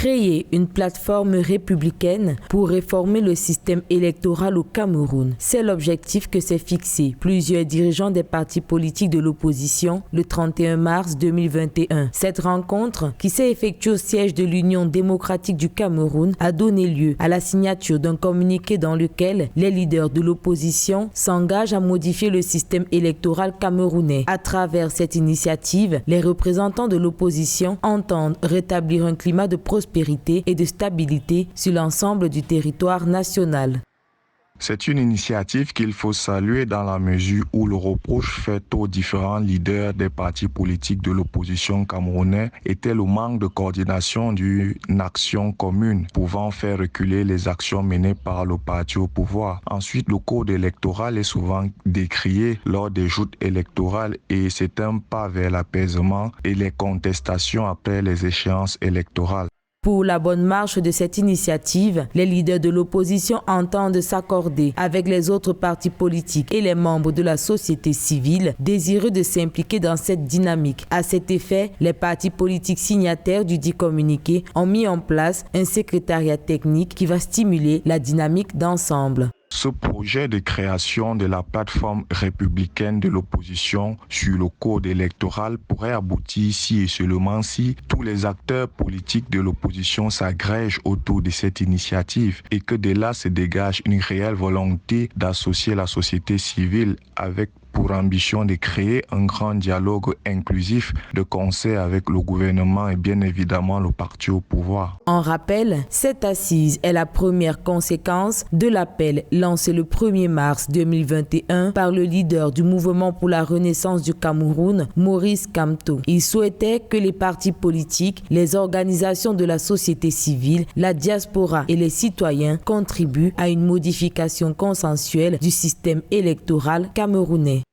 Créer une plateforme républicaine pour réformer le système électoral au Cameroun. C'est l'objectif que s'est fixé plusieurs dirigeants des partis politiques de l'opposition le 31 mars 2021. Cette rencontre, qui s'est effectuée au siège de l'Union démocratique du Cameroun, a donné lieu à la signature d'un communiqué dans lequel les leaders de l'opposition s'engagent à modifier le système électoral camerounais. À travers cette initiative, les représentants de l'opposition entendent rétablir un climat de prospérité et de stabilité sur l'ensemble du territoire national. C'est une initiative qu'il faut saluer dans la mesure où le reproche fait aux différents leaders des partis politiques de l'opposition camerounais était le manque de coordination d'une action commune pouvant faire reculer les actions menées par le parti au pouvoir. Ensuite, le code électoral est souvent décrié lors des joutes électorales et c'est un pas vers l'apaisement et les contestations après les échéances électorales. Pour la bonne marche de cette initiative, les leaders de l'opposition entendent s'accorder avec les autres partis politiques et les membres de la société civile désireux de s'impliquer dans cette dynamique. À cet effet, les partis politiques signataires du dit communiqué ont mis en place un secrétariat technique qui va stimuler la dynamique d'ensemble. Ce projet de création de la plateforme républicaine de l'opposition sur le code électoral pourrait aboutir si et seulement si tous les acteurs politiques de l'opposition s'agrègent autour de cette initiative et que de là se dégage une réelle volonté d'associer la société civile avec pour ambition de créer un grand dialogue inclusif de concert avec le gouvernement et bien évidemment le parti au pouvoir. En rappel, cette assise est la première conséquence de l'appel lancé le 1er mars 2021 par le leader du mouvement pour la renaissance du Cameroun, Maurice Kamto. Il souhaitait que les partis politiques, les organisations de la société civile, la diaspora et les citoyens contribuent à une modification consensuelle du système électoral camerounais.